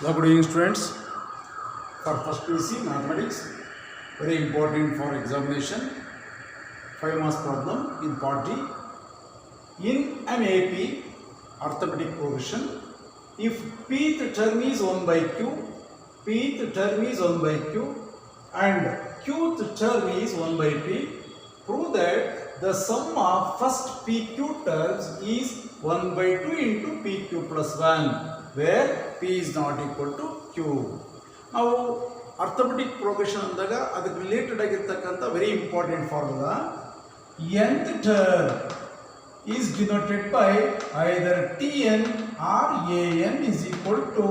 Hello, good evening, students. For first PC mathematics, very important for examination. 5 marks problem in part D. In an AP arithmetic progression, if pth term is 1 by q, pth term is 1 by q, and qth term is 1 by p, prove that the sum of first pq terms is 1 by 2 into pq plus 1, where p is not equal to q. ನಾವು arithmetic progression ಅಂದಾಗ ಅದಕ್ಕೆ related ಆಗಿರ್ತಕ್ಕಂಥ very important formula nth term is denoted by either tn or an is equal to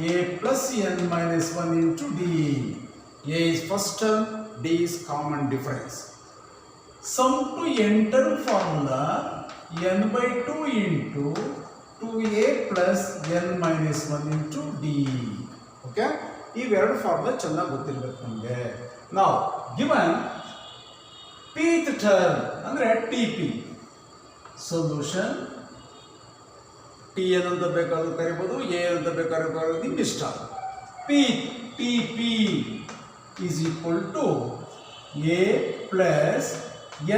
a plus n minus 1 into d. A is first term, d is common difference. Sum to n term formula n by 2 into 2a plus n minus 1 into d. Okay? ಇವೆರಡು formula ಚೆನ್ನಾಗಿ ಗೊತ್ತಿರಬೇಕು ನಮಗೆ. ನಾವು given pth term ಅಂದ್ರೆ tp solution tn ಅಂತ ಬೇಕಾದ್ರೂ ಕರಿಬಹುದು, a ಅಂತ ಬೇಕಾದ್ರೂ ಕರಿಬಹುದು, ನಿಮ್ಗೆ ಇಷ್ಟ. tp is equal to a plus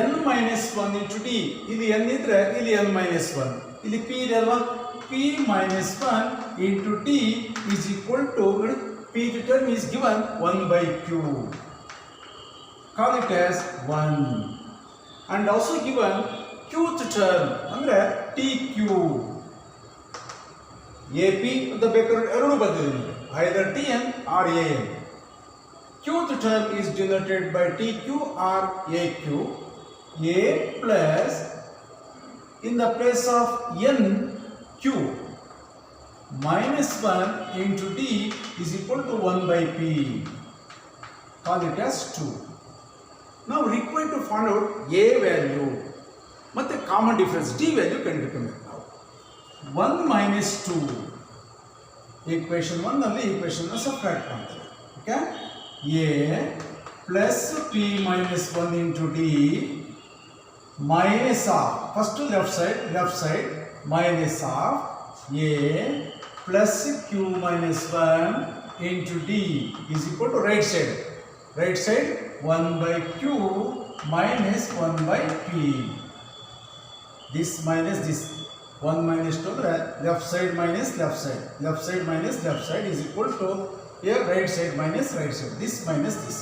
n minus 1 into d. ಇಲ್ಲಿ n ಇದ್ರೆ ಇಲ್ಲಿ n minus 1, ಇಲ್ಲಿ p ಇದೆ ಅಲ್ವಾ, p minus 1 into d is equal to pth term is given 1 by q. Call it as 1. And also given qth term ಅಂದ್ರೆ tq. ap ಅಂತ ಬೇಕಾದ್ರೆ ಎರಡು ಬದಲಿದೆ, either tn or an. Qth term is denoted by tq or aq. A plus in the place of n q minus 1 into d is equal to 1 by p. Call it as 2. Now required to find out a value ಮತ್ತೆ common difference d value ಕಂಡುಹಿಡಿಯಬೇಕು ನಾವು. 1 minus 2 equation 1 ನಲ್ಲಿ equation ನ subtract ಮಾಡ್ತೇವೆ. Okay, a plus p minus 1 into d minus of first left side minus of a plus q minus 1 into d is equal to right side 1 by q minus 1 by p. This minus this 1 minus 2 left side minus left side is equal to here right side minus right side, this minus this.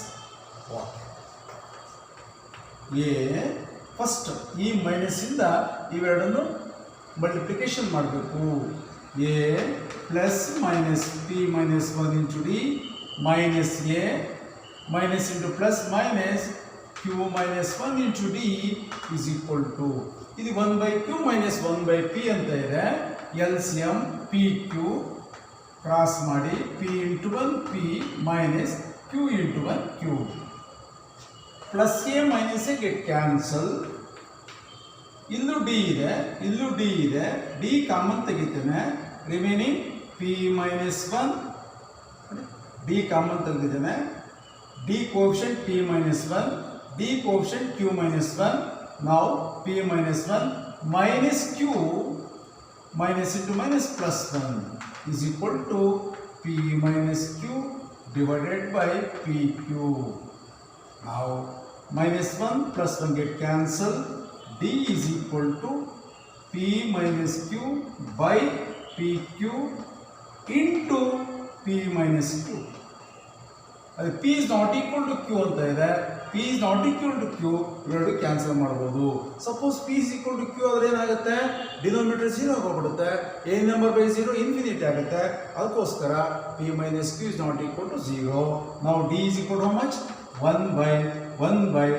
a first ಈ minus ಇಂದ ಇವೆರಡನ್ನು multiplication ಮಾಡಬೇಕು. a plus minus p minus 1 into d minus a minus into plus minus q minus 1 into d is equal to ಇದು 1 by q minus 1 by p ಅಂತ ಇದೆ. LCM pq cross ಮಾಡಿ p into 1 p minus q into 1 q. Plus A minus A get cancel. ಇಲ್ಲೂ D ಇದೆ, D common ತೆಗಿತೇನೆ, remaining P minus 1, D common ತೆಗೆದಿದ್ದೇನೆ, D coefficient P minus 1, D coefficient Q minus 1. ನಾವು P minus 1 minus Q minus into minus plus 1 is equal to p minus q divided by pq. Now minus 1 plus 1 get cancelled. D is equal to p minus q by pq into p minus q. p is not equal to q ಅಂತ ಇದೆ, p is not equal to q ಇವೆರಡು cancel ಮಾಡಬಹುದು. Suppose p is equal to q ಆದ್ರೆ ಏನಾಗುತ್ತೆ, denominator 0 ಆಗೋಗ್ಬಿಡುತ್ತೆ, a number by 0 infinity ಆಗುತ್ತೆ. ಅದಕ್ಕೋಸ್ಕರ p minus q is not equal to 0. Now d is equal to how much, 1 by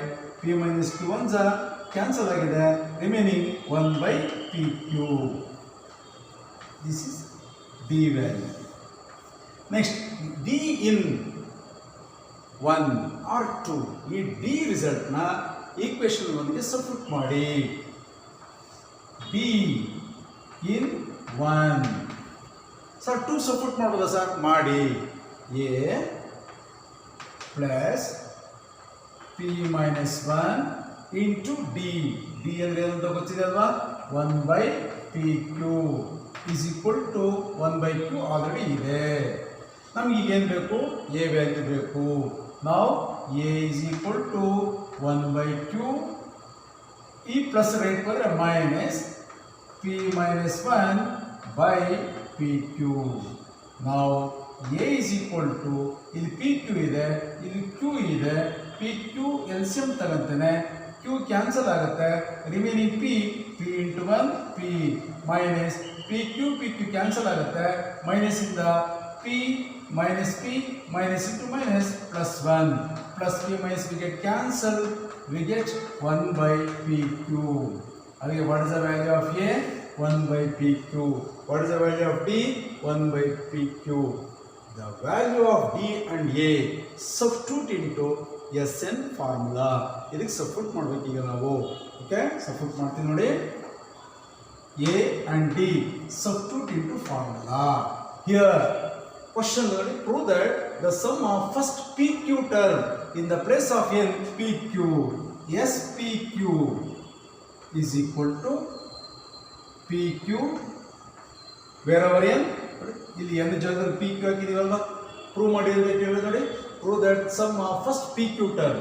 p minus q ones are cancel ಆಗಿದೆ, remaining 1 by pq. This is d value. Next d in 1 or 2, ಈ d result ನ equation 1 ಗೆ substitute ಮಾಡಿ. d in 1 sir 2 substitute ಮಾಡೋದಾ sir, ಮಾಡಿ. a plus p minus 1 into d. d ಅಂದ್ರೆ ಏನು ಅಂತ ಗೊತ್ತಿದೆ ಅಲ್ವಾ, 1 by pq is equal to 1/q already ಇದೆ. ನಮ್ಗೆ ಈಗೇನು ಬೇಕು? ಎ ವ್ಯಾಲ್ಯೂ ಬೇಕು. ನಾವು A is equal to 1/q, ಈ ಪ್ಲಸ್ ರೇಟ್ ಬಂದರೆ minus p minus 1 by pq. ನಾವು a is equal to ಇಲ್ಲಿ pq ಇದೆ, ಇಲ್ಲಿ q ಇದೆ, pq LCM ತಗೊಂತಾನೆ, q ಕ್ಯಾನ್ಸಲ್ ಆಗುತ್ತೆ, remaining p into 1 p minus pq cancel ಆಗುತ್ತೆ, ಮೈನಸ್ ಇಂದ p minus into minus plus 1 plus p minus we get cancel, we get 1/pq. Again, what is the value of a? 1/pq. What is the value of d? 1/pq. The value of d and a substitute into SN formula. ಇದಕ್ಕೆ substitute ಮಾಡಬೇಕು ಈಗ ನಾವು. Okay, substitute ಮಾಡ್ತೀವಿ ನೋಡಿ. a and d substitute into formula. Here question prove that the sum of first pq term in the place of n pq spq is equal to pq wherever n, ಇಲ್ಲಿ n ಜಾಗದಲ್ಲಿ pq ಹಾಕಿದೀವಲ್ವಾ, prove ಮಾಡಿ ಅಂತ ಹೇಳಿದ್ರೆ ನೋಡಿ, prove that sum of first pq term,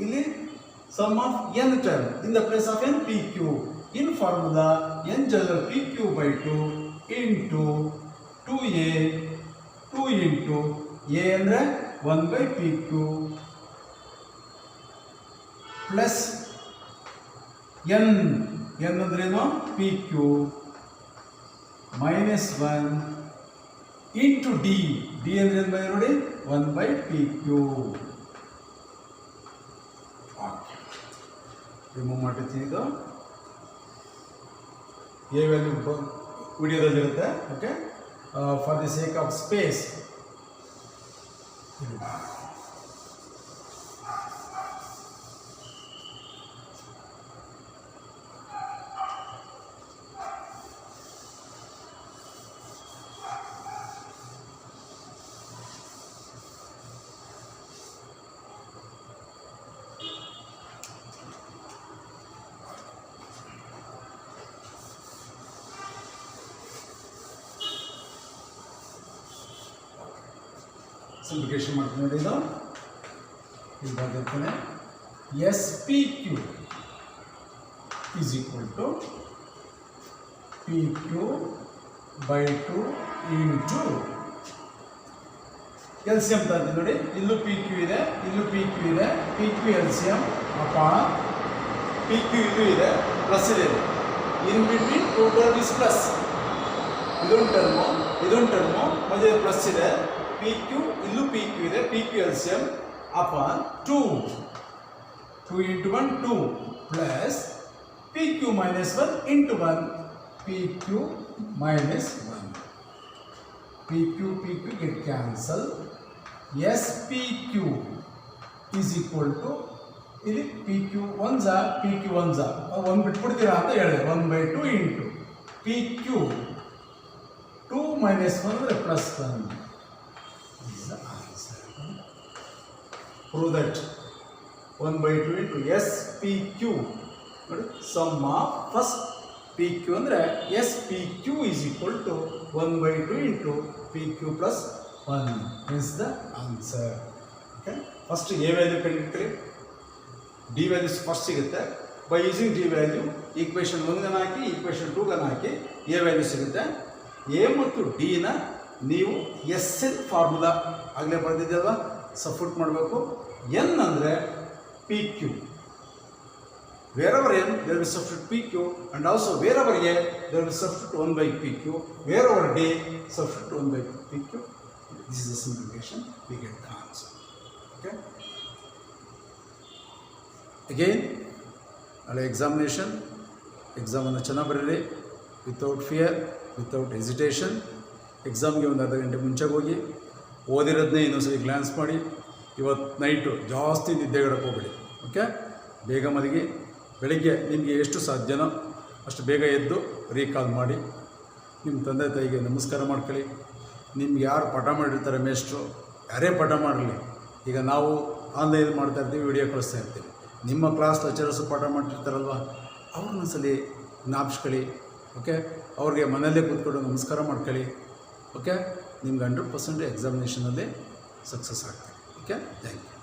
ಇಲ್ಲಿ sum of n term in the place of n pq in formula n ಜಾಗದಲ್ಲಿ pq by 2 into 2a 2 into a ಅಂದರೆ 1/pq plus n ಅಂದ್ರೇನು pq minus 1 into d ಅಂದ್ರೆ ಏನು by ನೋಡಿ 1/pq. Remove ಮಾಡ್ತೀವಿ. ಇದು A value ವಿಡಿಯೋದಲ್ಲಿರುತ್ತೆ. Okay, for the sake of space, simplification ಮಾಡ್ತೀನಿ ನೋಡಿ. ಇದು ಇಲ್ಲಿ ಬರ್ದಿರ್ತಾನೆ SPQ is equal to PQ by 2 into LCM ತಂದೆ ನೋಡಿ. ಇಲ್ಲೂ PQ ಇದೆ, ಇಲ್ಲೂ PQ ಇದೆ, PQ LCM ಅಪಾನ್ PQ ಇಲ್ಲೂ ಇದೆ, ಪ್ಲಸ್ ಇದೆ. In between total is plus. ಇದೊಂದು ಟರ್ಮು ಮಧ್ಯೆ ಪ್ಲಸ್ ಇದೆ. PQ ಇಲ್ಲೂ PQ ಇದೆ, PQ LCM upon 2 into 1 2 plus PQ minus 1 into 1 PQ minus 1. PQ get cancel. SPQ is equal to ಇಲ್ಲಿ PQ 1 PQ 1 ಒಂದು ಬಿಟ್ಬಿಡ್ತೀರಾ ಅಂತ ಹೇಳಿದೆ, 1/2 into PQ 2 minus 1 ಅಂದರೆ plus 1 is the answer. Prove that 1/2 into SPQ, sum of first PQ ಅಂದರೆ SPQ is equal to 1/2 into PQ plus 1 is the answer. Okay, first A value ಕಂಡುಹಿಡಿಯಿರಿ, D value first ಸಿಗುತ್ತೆ. By using D value equation 1 ಗನ ಹಾಕಿ equation 2 ಗನ ಹಾಕಿ A value ಸಿಗುತ್ತೆ. A ಮತ್ತು D ನ ನೀವು SN ಫಾರ್ಮುಲಾ ಆಗಲೇ ಬರೆದಿದ್ದಲ್ವಾ, ಸಬ್ಸ್ಟಿಟ್ಯೂಟ್ ಮಾಡಬೇಕು. n ಅಂದರೆ PQ, wherever n there will substitute PQ, and also wherever a there will substitute 1/PQ, wherever d substitute 1/PQ. This is the simplification, we get the answer. Okay, again ಅಲ್ಲಿ exam ಅನ್ನು ಚೆನ್ನಾಗಿ ಬರೀರಿ, without fear, without hesitation. ಎಕ್ಸಾಮ್ಗೆ ಒಂದು ಅರ್ಧ ಗಂಟೆ ಮುಂಚೆಗೆ ಹೋಗಿ ಓದಿರೋದನ್ನೇ ಇನ್ನೊಂದ್ಸರಿ ಗ್ಲಾನ್ಸ್ ಮಾಡಿ. ಇವತ್ತು ನೈಟು ಜಾಸ್ತಿ ನಿದ್ದೆಗಡಕ್ಕೆ ಹೋಗಬೇಡಿ. ಓಕೆ, ಬೇಗ ಮಲಗಿ, ಬೆಳಿಗ್ಗೆ ನಿಮಗೆ ಎಷ್ಟು ಸಾಧ್ಯನೋ ಅಷ್ಟು ಬೇಗ ಎದ್ದು ರೀಕಾಲ್ ಮಾಡಿ. ನಿಮ್ಮ ತಂದೆ ತಾಯಿಗೆ ನಮಸ್ಕಾರ ಮಾಡ್ಕೊಳ್ಳಿ. ನಿಮ್ಗೆ ಯಾರು ಪಾಠ ಮಾಡಿರ್ತಾರೆ ಮೇಷ್ಟ್ರು, ಯಾರೇ ಪಾಠ ಮಾಡಲಿ, ಈಗ ನಾವು ಆನ್ಲೈನ್ ಮಾಡ್ತಾ ಇರ್ತೀವಿ, ವಿಡಿಯೋ ಕಳಿಸ್ತಾ ಇರ್ತೀವಿ. ನಿಮ್ಮ ಕ್ಲಾಸ್ ಲೆಕ್ಚರರ್ಸು ಪಾಠ ಮಾಡ್ತಿರ್ತಾರಲ್ವ, ಅವ್ರನ್ನೊಂದ್ಸಲಿ ಜ್ಞಾಪಿಸ್ಕೊಳ್ಳಿ. ಓಕೆ, ಅವ್ರಿಗೆ ಮನೆಯಲ್ಲೇ ಕೂತ್ಕೊಂಡು ನಮಸ್ಕಾರ ಮಾಡ್ಕೊಳ್ಳಿ. ಓಕೆ, ನಿಮ್ಗೆ 100% ಎಕ್ಸಾಮಿನೇಷನಲ್ಲಿ ಸಕ್ಸಸ್ ಆಗ್ತದೆ. Okay, thank you.